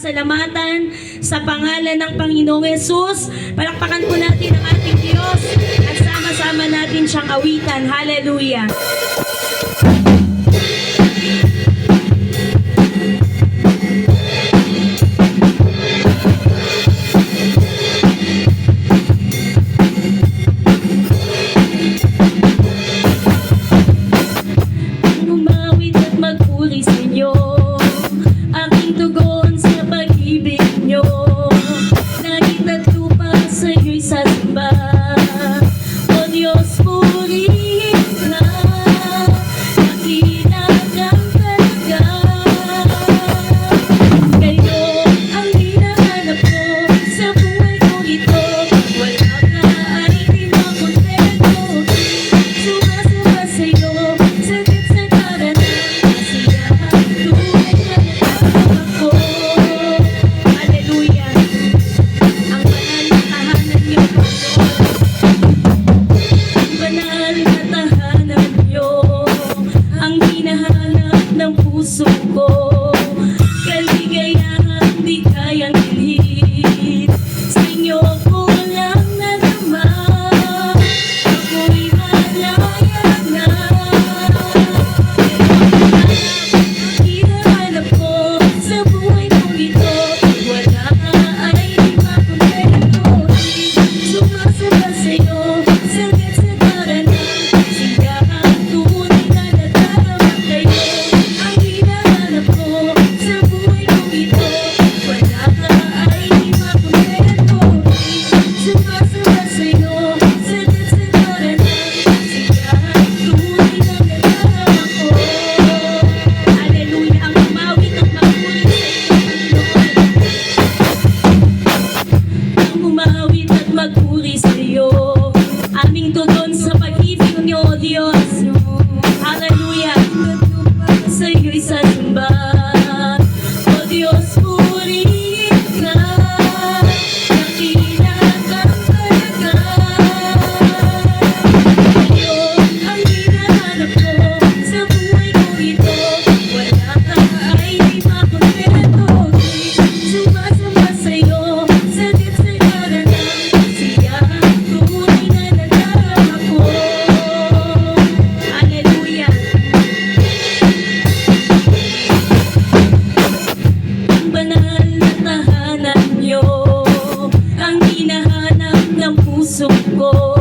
Salamatan sa pangalan ng Panginoong Hesus. Palakpakan po natin ang ating Diyos at sama-sama natin siyang awitan. Hallelujah! Umawit at magpuri sa inyo, aking tugon sa pag-ibig nyo. Langit at lupa sa'yo'y sasamba. O Diyos, purihin ka, dakila kang talaga. Kayo ang hinahanap ko sa buhay kong ito. Wala ka ay di makontento. Sumasamba sa'yo, saglit sa karanang kasiyahan. Tunay na nagkakama ko. Hallelujah! Ang banal na tahanan niyo, ang banal na tahanan niyo, ang hinahanap ng puso ko. Kaligayahan di kayang ilhid, sa inyo ko lang nadama. Ako'y malaya na. Hinahanap ko sa buhay kong ito. Wala ka ay di makontento. Sumasamba sa'yo, saglit sa karanang kasiyahan. Tunay na nadarama kayo. Ang hinahanap ko sa buhay kong ito. Wala ka ay di makontento. Sumasamba sa'yo, saglit sa karanang kasiyahan. Tunay na nadarama ko. Hallelujah! Ang umawit at magpuri sa inyo, ang umawit at magpuri sa iyo, aming tugon sa pag-ibig niyo, O Diyos. Hallelujah! Sa iyo'y sasamba. O Diyos, purihin ka, dakila kang talaga. Kayo ang hinahanap ko sa buhay kong ito. Wala ka ay di makontento. Sumasamba sa'yo, saglit sa karanang kasiyahan. Tunay na nadarama ko. Hallelujah! Ang banal na tahanan niyo, ang hinahanap ng puso ko.